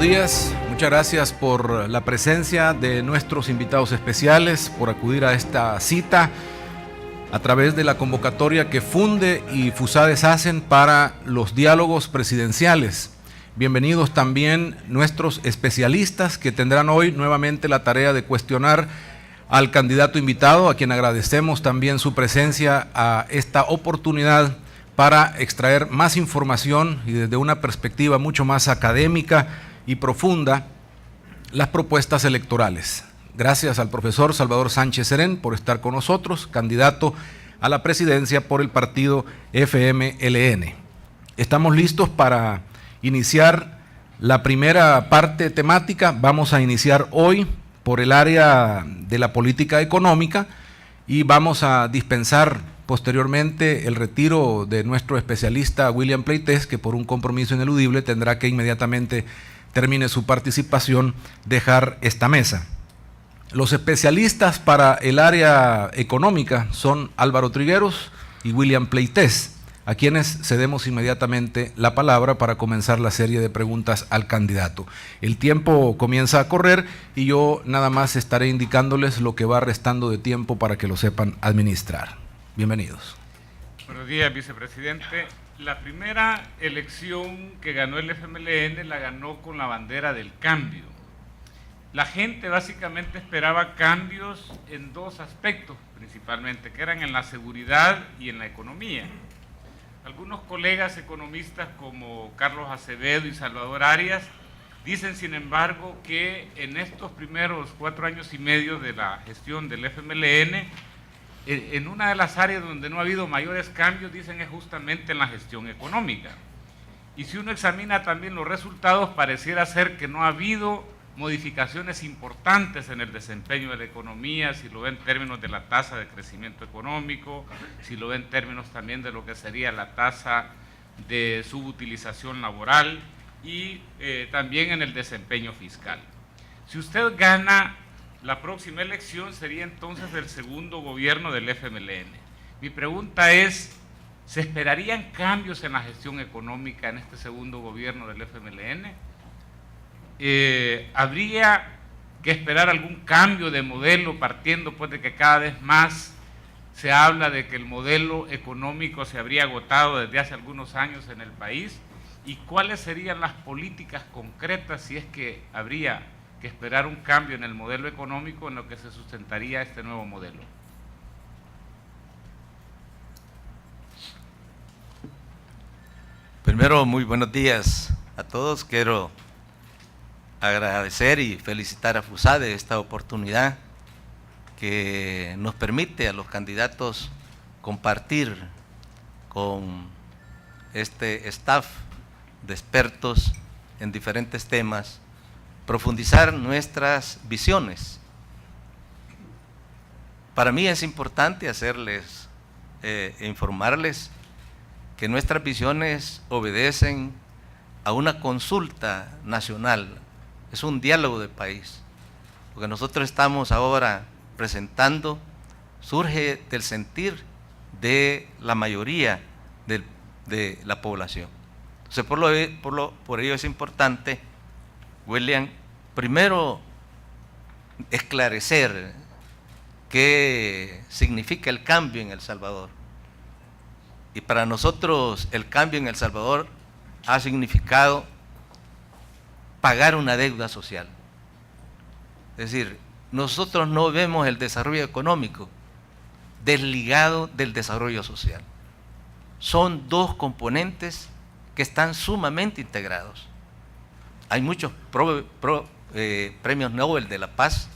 días, muchas gracias por la presencia de nuestros invitados especiales, por acudir a esta cita a través de la convocatoria que Funde y FUSADES hacen para los diálogos presidenciales. Bienvenidos también nuestros especialistas que tendrán hoy nuevamente la tarea de cuestionar al candidato invitado, a quien agradecemos también su presencia a esta oportunidad para extraer más información y desde una perspectiva mucho más académica y profunda las propuestas electorales. Gracias al profesor Salvador Sánchez Serén por estar con nosotros, candidato a la presidencia por el partido FMLN. Estamos listos para iniciar la primera parte temática. Vamos a iniciar hoy por el área de la política económica y vamos a dispensar posteriormente el retiro de nuestro especialista William Pleitez, que por un compromiso ineludible tendrá que inmediatamente termine su participación dejar esta mesa. Los especialistas para el área económica son Álvaro Trigueros y William Pleitez, a quienes cedemos inmediatamente la palabra para comenzar la serie de preguntas al candidato. El tiempo comienza a correr y yo nada más estaré indicándoles lo que va restando de tiempo para que lo sepan administrar. Bienvenidos. Buenos días, vicepresidente. La primera elección que ganó el FMLN la ganó con la bandera del cambio. La gente básicamente esperaba cambios en dos aspectos principalmente, que eran en la seguridad y en la economía. Algunos colegas economistas como Carlos Acevedo y Salvador Arias dicen, sin embargo, que en estos primeros 4 años y medio de la gestión del FMLN, en una de las áreas donde no ha habido mayores cambios, dicen, es justamente en la gestión económica. Y si uno examina también los resultados, pareciera ser que no ha habido modificaciones importantes en el desempeño de la economía, si lo ve en términos de la tasa de crecimiento económico, si lo ve en términos también de lo que sería la tasa de subutilización laboral y también en el desempeño fiscal. Si usted gana la próxima elección, sería entonces el segundo gobierno del FMLN. Mi pregunta es, ¿se esperarían cambios en la gestión económica en este segundo gobierno del FMLN? ¿Habría que esperar algún cambio de modelo partiendo pues de que cada vez más se habla de que el modelo económico se habría agotado desde hace algunos años en el país? ¿Y cuáles serían las políticas concretas si es que habría que esperar un cambio en el modelo económico en lo que se sustentaría este nuevo modelo? Primero, muy buenos días a todos. Quiero agradecer y felicitar a FUSADES esta oportunidad que nos permite a los candidatos compartir con este staff de expertos en diferentes temas, profundizar nuestras visiones. Para mí es importante hacerles, informarles que nuestras visiones obedecen a una consulta nacional. Es un diálogo de país. Lo que nosotros estamos ahora presentando surge del sentir de la mayoría de la población. Entonces, por ello es importante, William, primero esclarecer qué significa el cambio en El Salvador. Y para nosotros el cambio en El Salvador ha significado pagar una deuda social. Es decir, nosotros no vemos el desarrollo económico desligado del desarrollo social. Son dos componentes que están sumamente integrados. Hay muchos premios Nobel de la Paz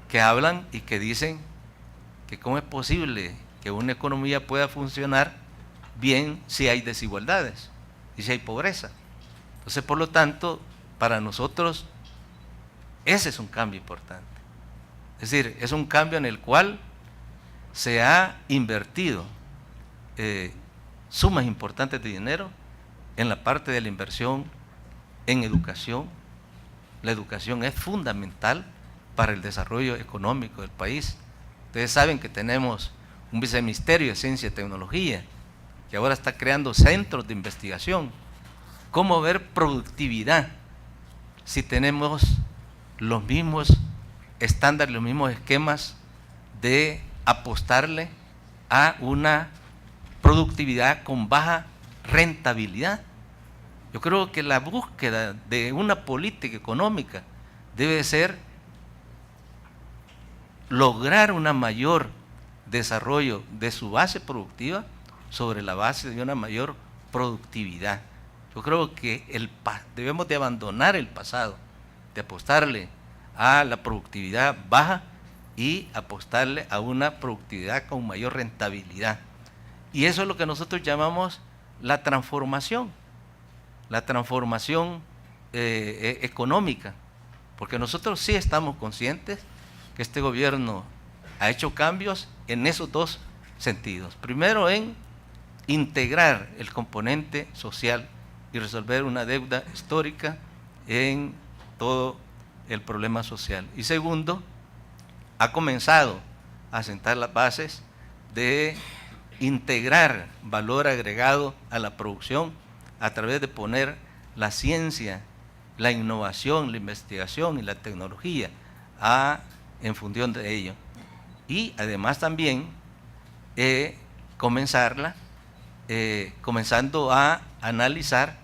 que hablan y que dicen que cómo es posible que una economía pueda funcionar bien si hay desigualdades y si hay pobreza. Entonces, por lo tanto, para nosotros ese es un cambio importante. Es decir, es un cambio en el cual se ha invertido sumas importantes de dinero en la parte de la inversión en educación. La educación es fundamental para el desarrollo económico del país. Ustedes saben que tenemos un viceministerio de Ciencia y Tecnología que ahora está creando centros de investigación. ¿Cómo ver productividad? si tenemos los mismos estándares, los mismos esquemas de apostarle a una productividad con baja rentabilidad. Yo creo que la búsqueda de una política económica debe ser lograr un mayor desarrollo de su base productiva sobre la base de una mayor productividad. Yo creo que debemos de abandonar el pasado, de apostarle a la productividad baja y apostarle a una productividad con mayor rentabilidad. Y eso es lo que nosotros llamamos la transformación económica, porque nosotros sí estamos conscientes que este gobierno ha hecho cambios en esos dos sentidos. Primero, en integrar el componente social y resolver una deuda histórica en todo el problema social. Y segundo, ha comenzado a sentar las bases de integrar valor agregado a la producción a través de poner la ciencia, la innovación, la investigación y la tecnología en función de ello. Y además también comenzando a analizar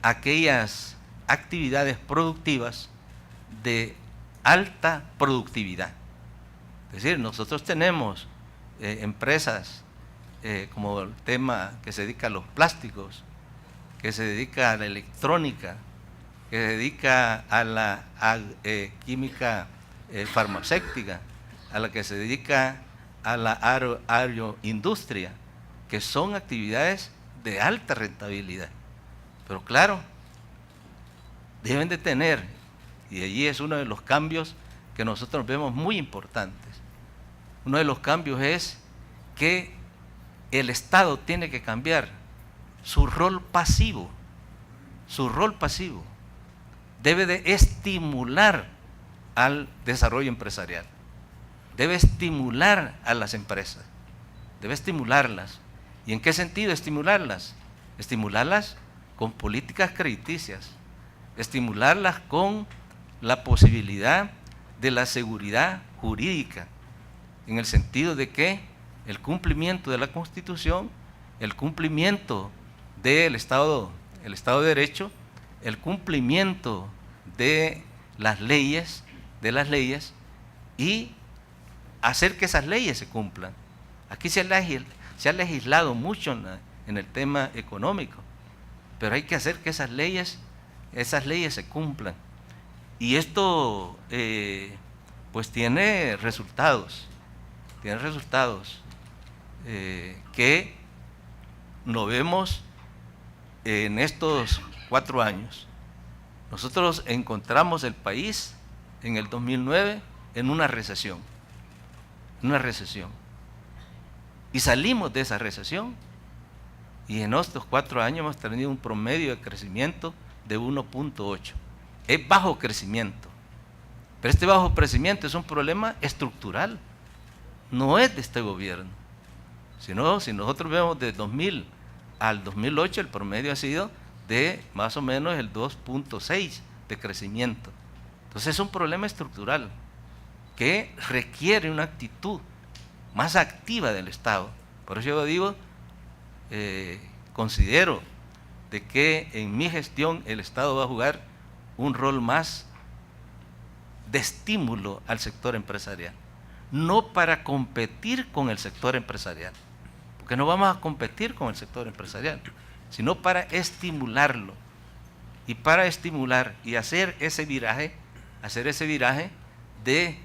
aquellas actividades productivas de alta productividad. Es decir, nosotros tenemos empresas como el tema que se dedica a los plásticos, que se dedica a la electrónica, que se dedica a la química farmacéutica, a la que se dedica a la agroindustria, que son actividades de alta rentabilidad. Pero claro, deben de tener, y allí es uno de los cambios que nosotros vemos muy importantes. Uno de los cambios es que el Estado tiene que cambiar su rol pasivo. Su rol pasivo debe de estimular al desarrollo empresarial, debe estimular a las empresas, debe estimularlas. ¿Y en qué sentido estimularlas? Estimularlas con políticas crediticias, estimularlas con la posibilidad de la seguridad jurídica, en el sentido de que el cumplimiento de la Constitución, el cumplimiento del Estado de Derecho, el cumplimiento de las leyes y hacer que esas leyes se cumplan. Aquí se ha legislado mucho en el tema económico, pero hay que hacer que esas leyes se cumplan. Y esto pues tiene resultados que lo vemos en estos 4 años. Nosotros encontramos el país en el 2009 en una recesión. Y salimos de esa recesión y en estos 4 años hemos tenido un promedio de crecimiento de 1.8. Es bajo crecimiento, pero este bajo crecimiento es un problema estructural, no es de este gobierno. Si nosotros vemos de 2000 al 2008, el promedio ha sido de más o menos el 2.6 de crecimiento. Entonces es un problema estructural que requiere una actitud más activa del Estado. Por eso yo digo, considero de que en mi gestión el Estado va a jugar un rol más de estímulo al sector empresarial, no para competir con el sector empresarial, porque no vamos a competir con el sector empresarial, sino para estimularlo, y para estimular y hacer ese viraje de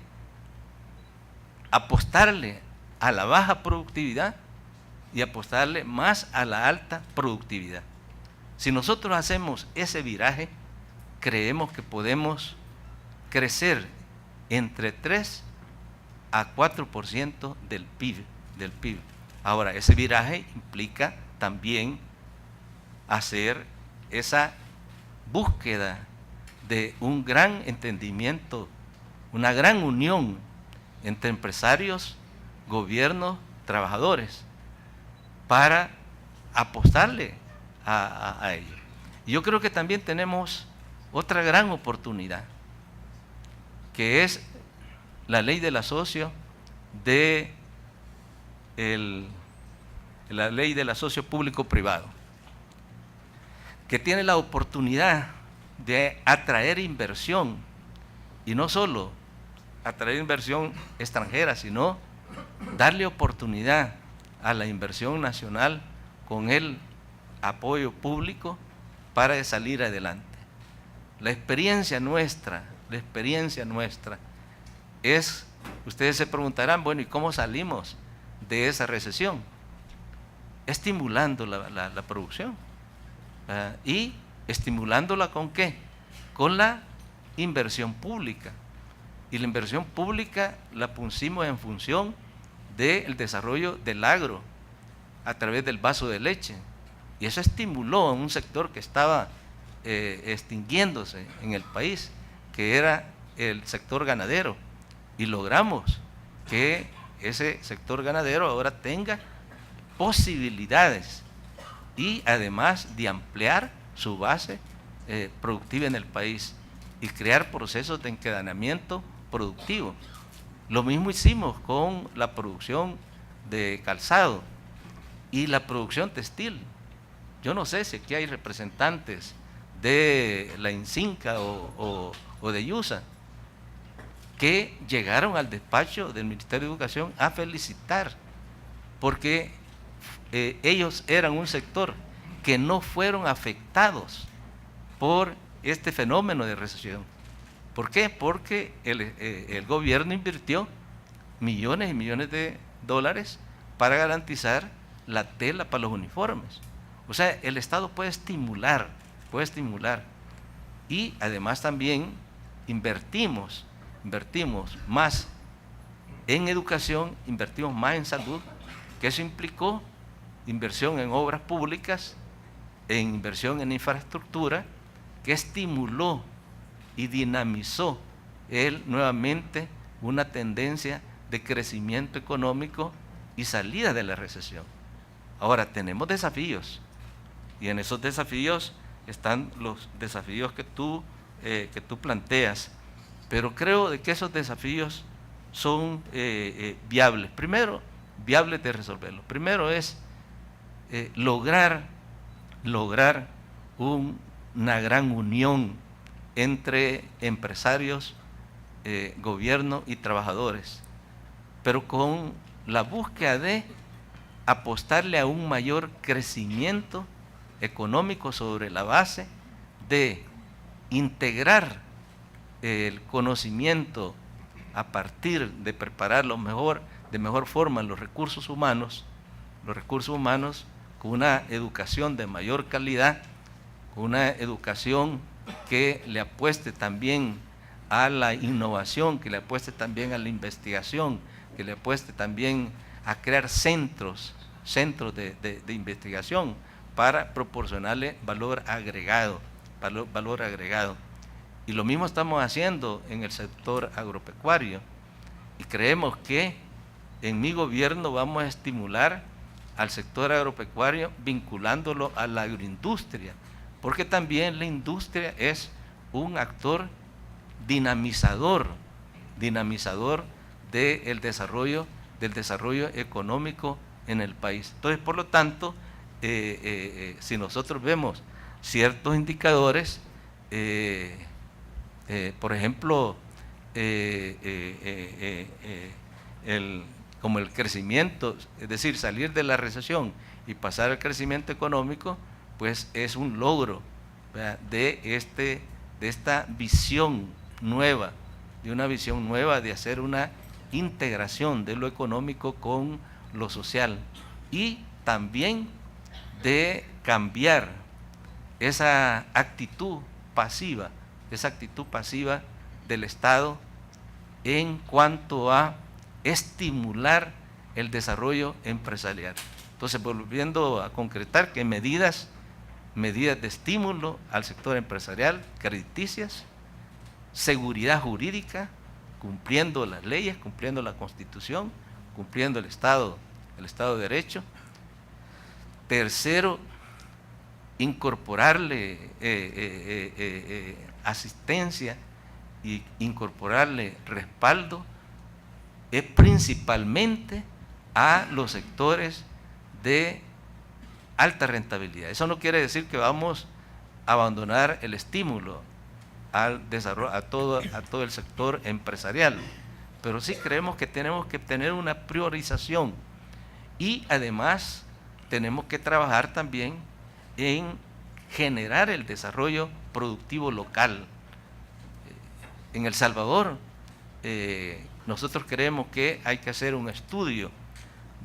apostarle a la baja productividad y apostarle más a la alta productividad. Si nosotros hacemos ese viraje, creemos que podemos crecer entre 3 a 4% del PIB. Ahora, ese viraje implica también hacer esa búsqueda de un gran entendimiento, una gran unión entre empresarios, gobiernos, trabajadores, para apostarle a ello. Y yo creo que también tenemos otra gran oportunidad, que es la ley del asocio la ley del asocio público-privado, que tiene la oportunidad de atraer inversión, y no solo atraer inversión extranjera, sino darle oportunidad a la inversión nacional con el apoyo público para salir adelante. La experiencia nuestra es, ustedes se preguntarán, bueno, ¿y cómo salimos de esa recesión? Estimulando la producción. ¿Y estimulándola con qué? Con la inversión pública. Y la inversión pública la pusimos en función del desarrollo del agro a través del vaso de leche. Y eso estimuló a un sector que estaba extinguiéndose en el país, que era el sector ganadero. Y logramos que ese sector ganadero ahora tenga posibilidades y además de ampliar su base productiva en el país y crear procesos de encadenamiento productivo. Lo mismo hicimos con la producción de calzado y la producción textil. Yo no sé si aquí hay representantes de la INCINCA o de IUSA que llegaron al despacho del Ministerio de Educación a felicitar, porque ellos eran un sector que no fueron afectados por este fenómeno de recesión. ¿Por qué? Porque el gobierno invirtió millones y millones de dólares para garantizar la tela para los uniformes. O sea, el Estado puede estimular, y además también invertimos más en educación, invertimos más en salud, que eso implicó inversión en obras públicas, en inversión en infraestructura, que estimuló y dinamizó nuevamente una tendencia de crecimiento económico y salida de la recesión. Ahora tenemos desafíos, y en esos desafíos están los desafíos que tú planteas, pero creo de que esos desafíos son viables. Primero, viables de resolverlos. Primero es lograr una gran unión entre empresarios, gobierno y trabajadores, pero con la búsqueda de apostarle a un mayor crecimiento económico sobre la base de integrar el conocimiento a partir de preparar de mejor forma los recursos humanos con una educación de mayor calidad, con una educación que le apueste también a la innovación, que le apueste también a la investigación, que le apueste también a crear centros de investigación para proporcionarle valor agregado. Y lo mismo estamos haciendo en el sector agropecuario, y creemos que en mi gobierno vamos a estimular al sector agropecuario vinculándolo a la agroindustria, porque también la industria es un actor dinamizador del desarrollo económico en el país. Entonces, por lo tanto, si nosotros vemos ciertos indicadores, por ejemplo, como el crecimiento, es decir, salir de la recesión y pasar al crecimiento económico, pues es un logro, ¿verdad?, de esta visión nueva, de hacer una integración de lo económico con lo social, y también de cambiar esa actitud pasiva del Estado en cuanto a estimular el desarrollo empresarial. Entonces, volviendo a concretar que medidas de estímulo al sector empresarial, crediticias, seguridad jurídica, cumpliendo las leyes, cumpliendo la Constitución, cumpliendo el Estado de Derecho. Tercero, incorporarle asistencia y incorporarle respaldo es principalmente a los sectores de alta rentabilidad. Eso no quiere decir que vamos a abandonar el estímulo al desarrollo, a todo el sector empresarial, pero sí creemos que tenemos que tener una priorización y además tenemos que trabajar también en generar el desarrollo productivo local. En El Salvador, nosotros creemos que hay que hacer un estudio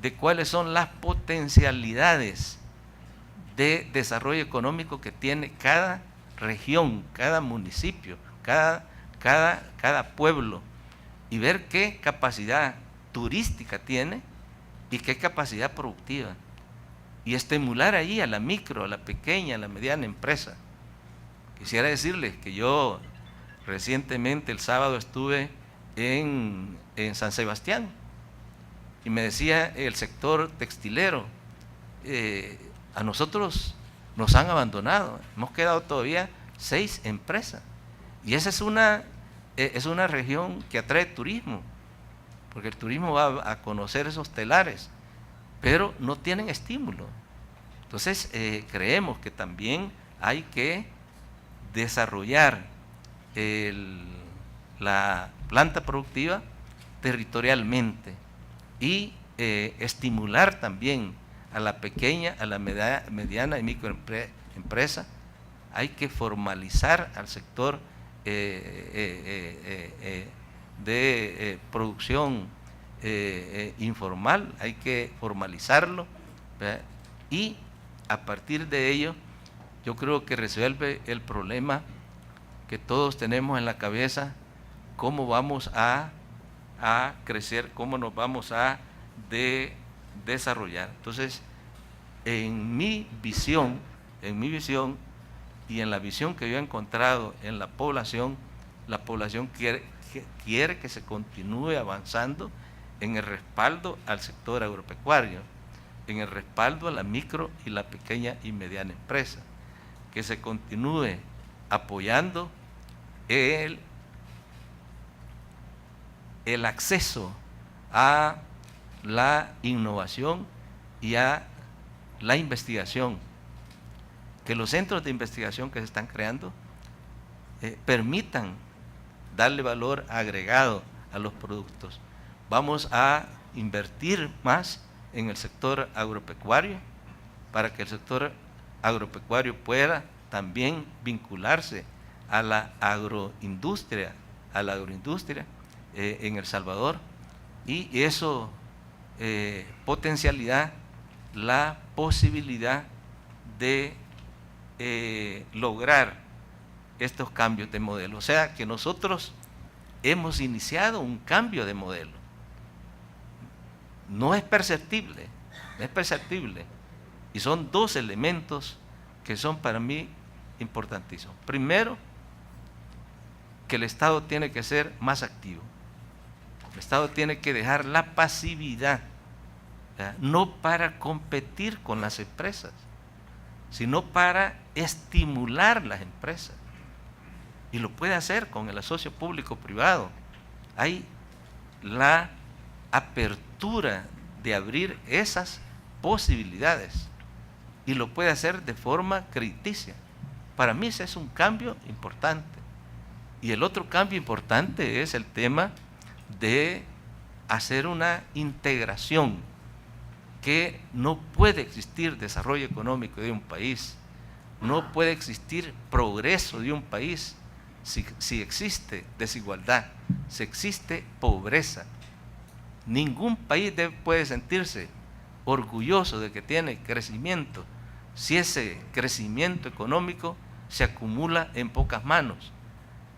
de cuáles son las potencialidades de desarrollo económico que tiene cada región, cada municipio, cada pueblo, y ver qué capacidad turística tiene y qué capacidad productiva, y estimular ahí a la micro, a la pequeña, a la mediana empresa. Quisiera decirles que yo recientemente, el sábado, estuve en San Sebastián y me decía el sector textilero, a nosotros nos han abandonado, hemos quedado todavía 6 empresas, y esa es una región que atrae turismo, porque el turismo va a conocer esos telares, pero no tienen estímulo. Entonces creemos que también hay que desarrollar la planta productiva territorialmente y estimular también a la pequeña, a la mediana y microempresa. Hay que formalizar al sector de producción informal, hay que formalizarlo, ¿verdad? Y a partir de ello yo creo que resuelve el problema que todos tenemos en la cabeza: cómo vamos a crecer, cómo nos vamos a desarrollar. Entonces, en mi visión y en la visión que yo he encontrado en la población quiere que se continúe avanzando en el respaldo al sector agropecuario, en el respaldo a la micro y la pequeña y mediana empresa, que se continúe apoyando el acceso a la innovación y a la investigación, que los centros de investigación que se están creando permitan darle valor agregado a los productos. Vamos a invertir más en el sector agropecuario para que el sector agropecuario pueda también vincularse a la agroindustria en El Salvador, y eso potencialidad la posibilidad de lograr estos cambios de modelo. O sea que nosotros hemos iniciado un cambio de modelo. No es perceptible, y son 2 elementos que son para mí importantísimos. Primero, que el Estado tiene que ser más activo. El Estado tiene que dejar la pasividad, ¿verdad? No para competir con las empresas, sino para estimular las empresas. Y lo puede hacer con el asocio público-privado. Hay la apertura de abrir esas posibilidades y lo puede hacer de forma crediticia. Para mí ese es un cambio importante. Y el otro cambio importante es el tema de hacer una integración, que no puede existir desarrollo económico de un país, no puede existir progreso de un país si existe desigualdad, si existe pobreza. Ningún país puede sentirse orgulloso de que tiene crecimiento si ese crecimiento económico se acumula en pocas manos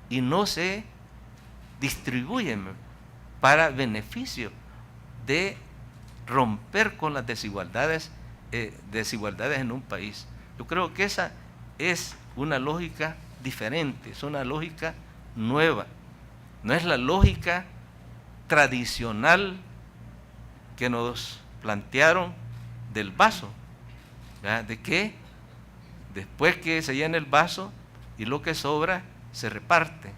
y no se distribuye para beneficio de romper con las desigualdades en un país. Yo creo que esa es una lógica diferente, es una lógica nueva, no es la lógica tradicional que nos plantearon del vaso, ¿verdad? De que después que se llena el vaso y lo que sobra se reparte.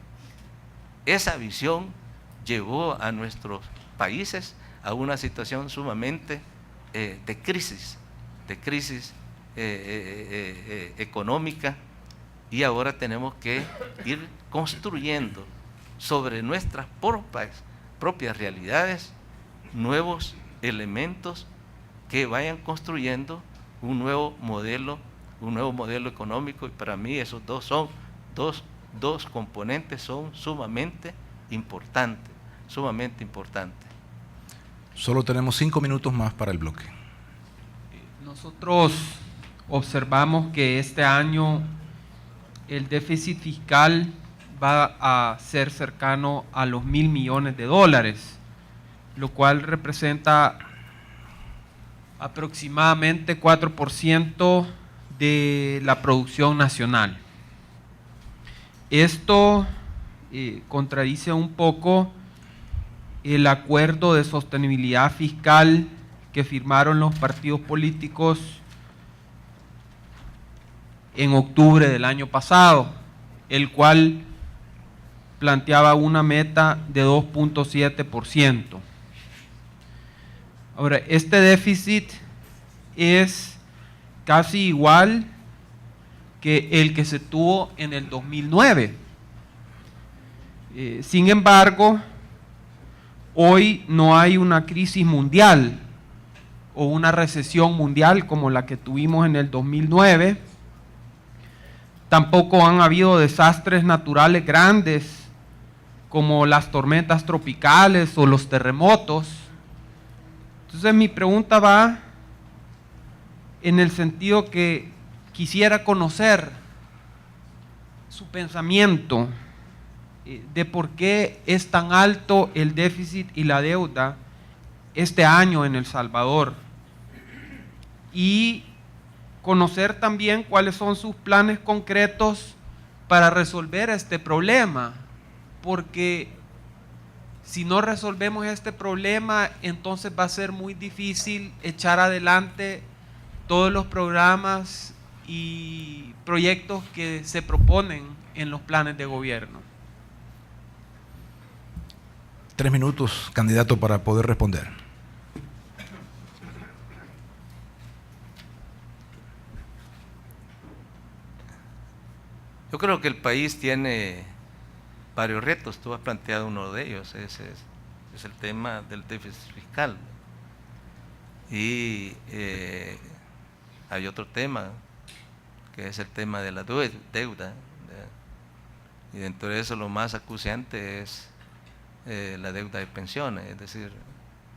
Esa visión llevó a nuestros países a una situación sumamente de crisis económica, y ahora tenemos que ir construyendo sobre nuestras propias realidades nuevos elementos que vayan construyendo un nuevo modelo económico, y para mí esos dos componentes son sumamente importantes. Solo tenemos 5 minutos más para el bloque. Nosotros observamos que este año el déficit fiscal va a ser cercano a los $1.000 millones, lo cual representa aproximadamente 4% de la producción nacional. Esto contradice un poco el acuerdo de sostenibilidad fiscal que firmaron los partidos políticos en octubre del año pasado, el cual planteaba una meta de 2.7%. Ahora, este déficit es casi igual que el que se tuvo en el 2009. Sin embargo, hoy no hay una crisis mundial o una recesión mundial como la que tuvimos en el 2009. Tampoco han habido desastres naturales grandes como las tormentas tropicales o los terremotos. Entonces mi pregunta va en el sentido que quisiera conocer su pensamiento de por qué es tan alto el déficit y la deuda este año en El Salvador, y conocer también cuáles son sus planes concretos para resolver este problema, porque si no resolvemos este problema, entonces va a ser muy difícil echar adelante todos los programas y proyectos que se proponen en los planes de gobierno. 3 minutos, candidato, para poder responder. Yo creo que el país tiene varios retos. Tú has planteado uno de ellos, ese es el tema del déficit fiscal. Y hay otro tema, que es el tema de la deuda. Y dentro de eso lo más acuciante es la deuda de pensiones, es decir,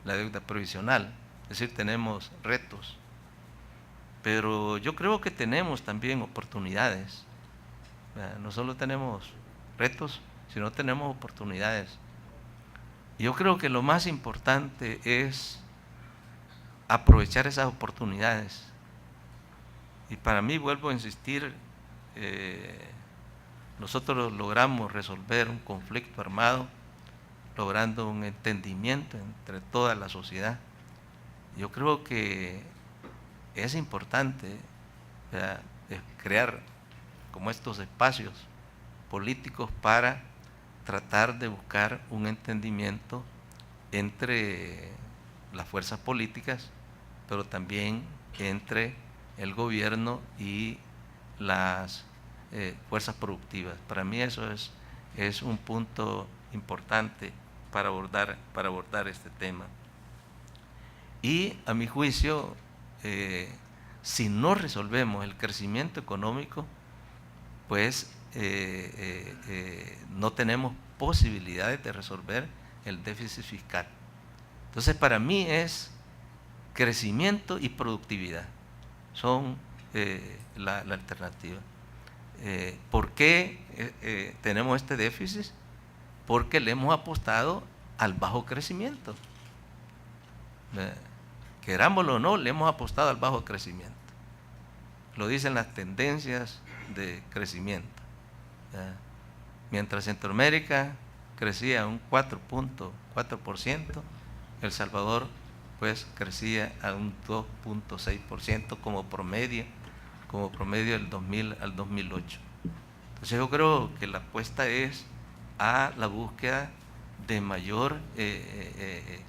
la deuda provisional. Es decir, tenemos retos. Pero yo creo que tenemos también oportunidades. No solo tenemos retos, sino tenemos oportunidades. Yo creo que lo más importante es aprovechar esas oportunidades. Y para mí, vuelvo a insistir, nosotros logramos resolver un conflicto armado, logrando un entendimiento entre toda la sociedad. Yo creo que es importante crear como estos espacios políticos para tratar de buscar un entendimiento entre las fuerzas políticas, pero también entre el gobierno y las fuerzas productivas. Para mí eso es un punto importante para abordar este tema. Y a mi juicio, si no resolvemos el crecimiento económico, pues no tenemos posibilidades de resolver el déficit fiscal. Entonces, para mí es crecimiento y productividad, son la alternativa. ¿Por qué tenemos este déficit? Porque le hemos apostado al bajo crecimiento. Querámoslo o no, le hemos apostado al bajo crecimiento. Lo dicen las tendencias de crecimiento. Mientras Centroamérica crecía un 4.4%, El Salvador pues crecía a un 2.6% como promedio del 2000 al 2008. Entonces yo creo que la apuesta es a la búsqueda de mayor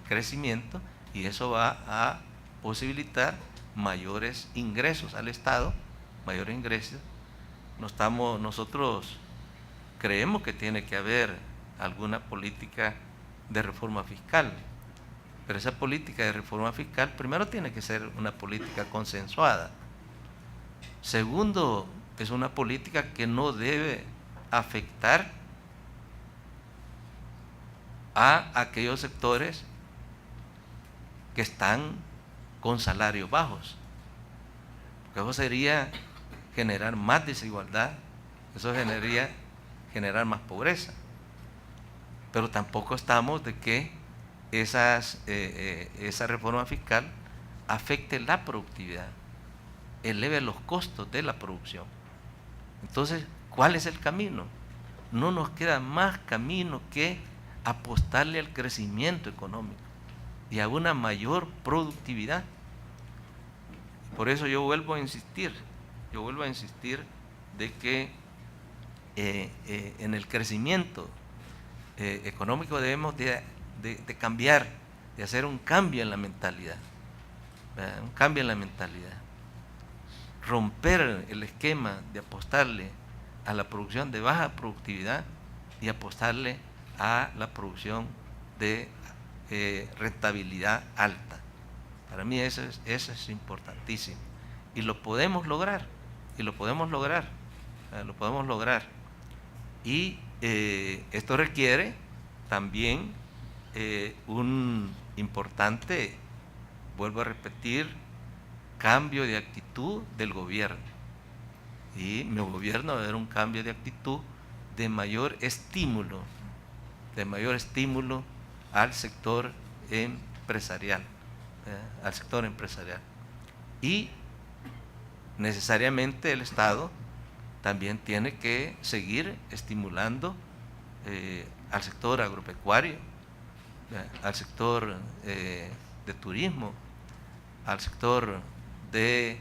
crecimiento, y eso va a posibilitar mayores ingresos al Estado, mayores ingresos. Nosotros creemos que tiene que haber alguna política de reforma fiscal, pero esa política de reforma fiscal primero tiene que ser una política consensuada. Segundo, es una política que no debe afectar a aquellos sectores que están con salarios bajos, porque eso sería generar más desigualdad, eso generar más pobreza. Pero tampoco estamos de que esa reforma fiscal afecte la productividad, eleve los costos de la producción. Entonces, ¿cuál es el camino? No nos queda más camino que apostarle al crecimiento económico y a una mayor productividad. Por eso yo vuelvo a insistir de que en el crecimiento económico debemos de cambiar, de hacer un cambio en la mentalidad, ¿verdad? Un cambio en la mentalidad. Romper el esquema de apostarle a la producción de baja productividad y apostarle a la producción de rentabilidad alta. Para mí eso es importantísimo. Y lo podemos lograr, lo podemos lograr. Y esto requiere también un importante, vuelvo a repetir, cambio de actitud del gobierno. Y mi gobierno va a haber un cambio de actitud de mayor estímulo al sector empresarial, Y necesariamente el Estado también tiene que seguir estimulando al sector agropecuario, al sector de turismo, al sector de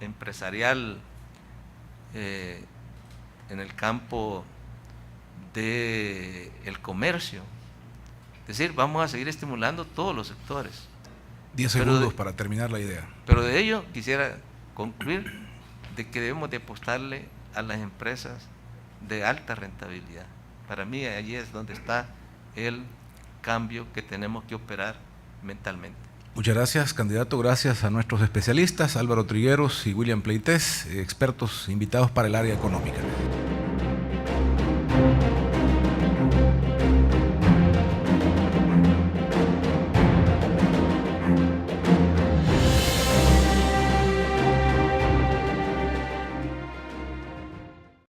empresarial en el campo del comercio. Es decir, vamos a seguir estimulando todos los sectores. 10 segundos para terminar la idea. Pero de ello quisiera concluir de que debemos de apostarle a las empresas de alta rentabilidad. Para mí allí es donde está el cambio que tenemos que operar mentalmente. Muchas gracias, candidato. Gracias a nuestros especialistas, Álvaro Trigueros y William Pleites, expertos invitados para el área económica.